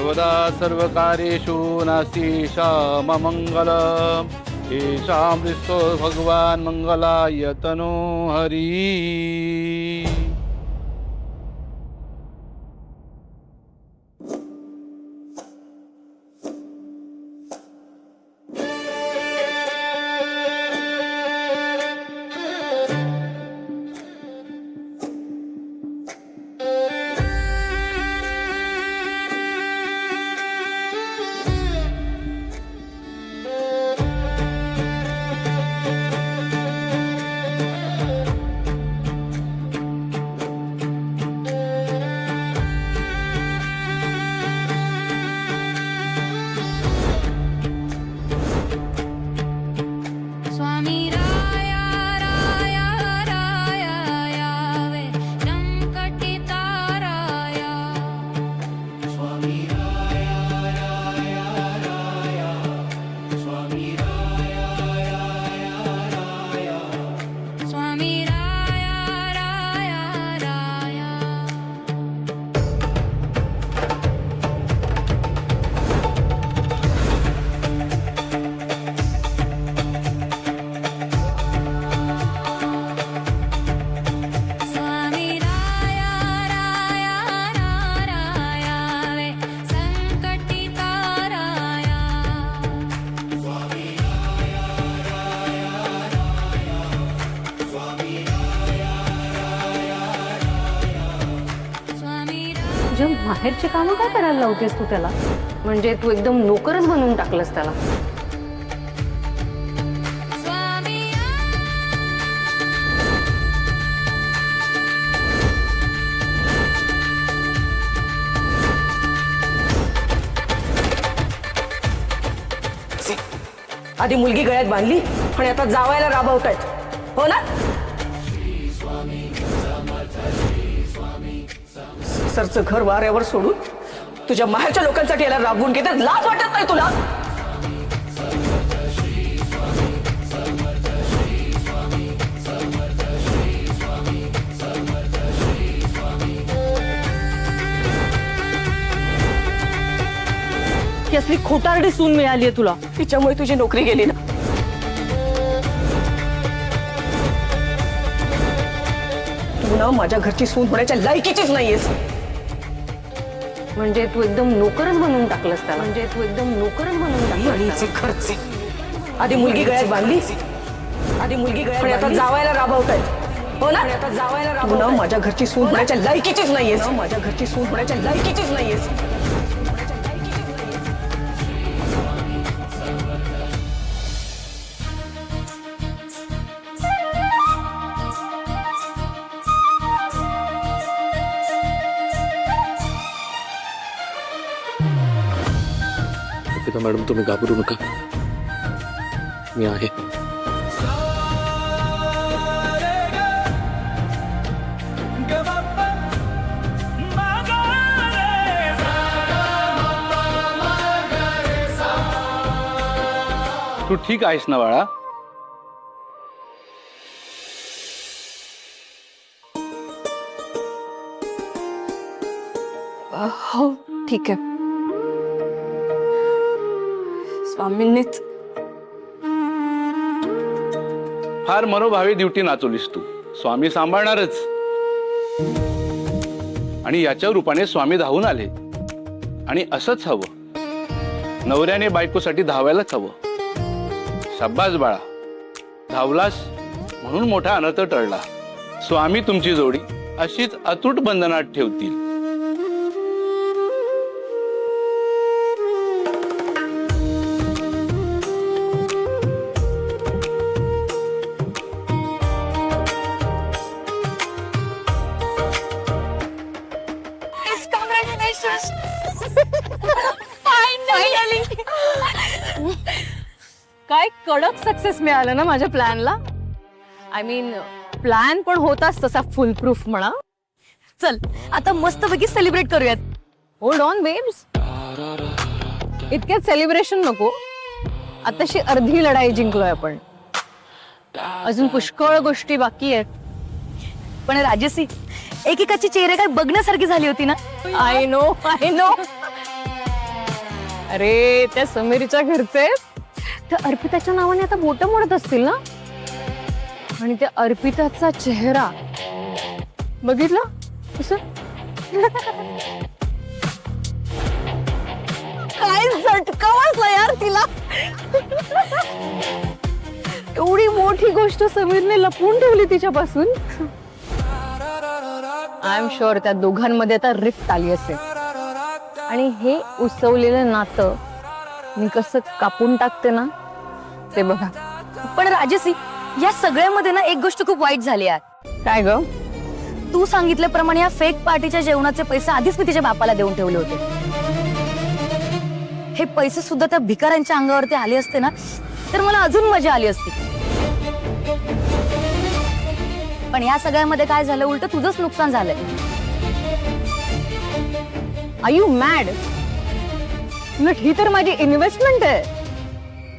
सर्वदा सर्वकार्येषु नास्ति श्याममङ्गलम् येषामृतो भगवान् मंगलाय तनो हरि। बाहेरचे काम काय करायला लावतेस तू त्याला? म्हणजे तू एकदम नोकरच बनवून टाकलंस त्याला। आधी मुलगी गळ्यात बांधली आणि आता जावायला राबवतायत, हो ना? सरचं घर वाऱ्यावर सोडून तुझ्या माहेरच्या लोकांसाठी याला राबवून घेतात, लाज वाटत नाही तुला? ही असली खोटारडी सून मिळालीये तुला, तिच्यामुळे तुझी नोकरी गेली ना। तू ना माझ्या घरची सून होण्याच्या लायकीचीच नाहीयेस। म्हणजे तू एकदम नोकरच बनवून टाकलंस त्याला। म्हणजे तू एकदम नोकरच बनवून टाकलंस। खर्च आधी मुलगी गळ्यात बांधली, आधी मुलगी गळ्यात आणि आता जावायला राबवतायत, हो ना? आता जावायला तू ना माझ्या घरची सून होण्याच्या लायकीचीच नाहीयेस। माझ्या घरची सून होण्याच्या लायकीचीच नाहीयेस। मॅडम तुम्ही घाबरू नका, मी आहे। तू ठीक आहेस ना बाळा? हो ठीक आहे। स्वामींनीच फार मनोभावे ड्युटी नाचवलीस तू। स्वामी सांभाळणारच, आणि याच्या रूपाने स्वामी धावून आले। आणि असंच हवं, नवऱ्याने बायकोसाठी धावायलाच हवं। शाब्बास बाळा, धावलास म्हणून मोठा अनर्थ टळला। स्वामी तुमची जोडी अशीच अतूट बंधनात ठेवतील। काय कडक सक्सेस मिळालं ना माझ्या प्लॅनला। आय मीन प्लॅन पण होताच तसा फुल प्रूफ म्हणा। चल आता मस्तपैकी सेलिब्रेट करूयात। होल्ड ऑन बेब्स, इतक्यात सेलिब्रेशन नको। आताशी अर्धी लढाई जिंकलोय आपण, अजून पुष्कळ गोष्टी बाकी आहेत। पण राजसी, एकेकाची चेहरे काय बघण्यासारखी झाली होती ना। आय नो अरे त्या समीरच्या घरचे त्या अर्पिताच्या नावाने आता बोट मोडत असतील ना. आणि त्या अर्पिताचा चेहरा बघितला कसं काय झटका बसला यार तिला. एवढी मोठी गोष्ट समीरने लपवून ठेवली तिच्यापासून. आय एम शुअर त्या दोघांमध्ये आता रिफ्ट आली असेल. आणि हे उसवलेलं नातं मी कसं कापून टाकते ना ते बघा. पण राजसी, या सगळ्यामध्ये ना एक गोष्ट खूप वाईट झाली आहे. काय ग? तू सांगितल्याप्रमाणे या फेक पार्टीच्या जेवणाचे पैसे आधीच मी तिच्या बापाला देऊन ठेवले होते. हे पैसे सुद्धा त्या भिकाऱ्यांच्या अंगावरती आले असते ना तर मला अजून मजा आली असती. पण या सगळ्यामध्ये काय झालं, उलट तुझंच नुकसान झालंय. R you mad? ही तर माझी इन्व्हेस्टमेंट आहे.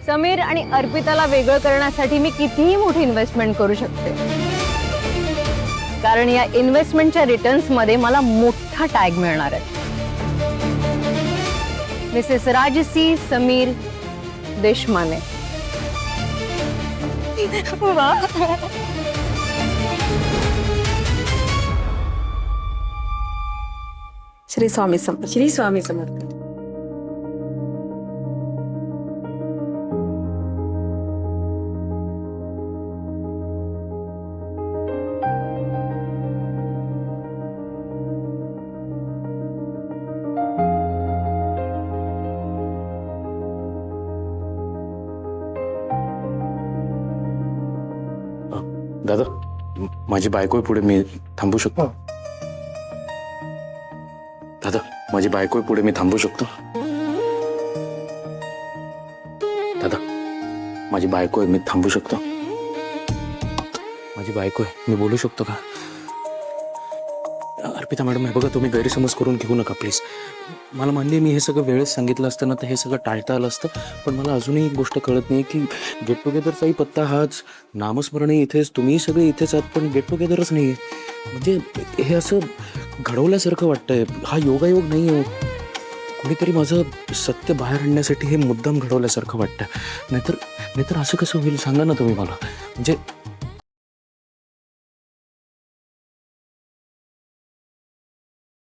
समीर आणि अर्पिताला वेगळं करण्यासाठी मी कितीही मोठी इन्व्हेस्टमेंट करू शकते. कारण या इन्व्हेस्टमेंटच्या रिटर्न्स मध्ये मला मोठा टॅग मिळणार आहे. मिसेस राजसी समीर देशमाने. श्री स्वामी समर्थ. श्री स्वामी समर्थ. दादा, माझी बायको आहे पुढे, मी थांबू शकतो? दादा, माझी बायको आहे पुढे, मी थांबू शकतो? दादा, माझी बायको आहे, मी थांबू शकतो? माझी बायको आहे, मी बोलू शकतो का? अर्पिता मॅडम, हे बघा, तुम्ही गैरसमज करून घेऊ नका प्लीज. मला मान्य आहे, मी हे सगळं वेळेस सांगितलं असतं ना तर हे सगळं टाळता आलं असतं. पण मला अजूनही एक गोष्ट कळत नाही की गेट टुगेदरचाही पत्ता हाच, नामस्मरणही इथेच, तुम्ही सगळे इथेच आहात, पण गेट टुगेदरच नाही आहे. म्हणजे हे असं घडवल्यासारखं वाटतंय. हा योगायोग नाही आहे. कोणीतरी माझं सत्य बाहेर आणण्यासाठी हे मुद्दाम घडवल्यासारखं वाटतं. नाहीतर असं कसं होईल सांगा ना तुम्ही मला. म्हणजे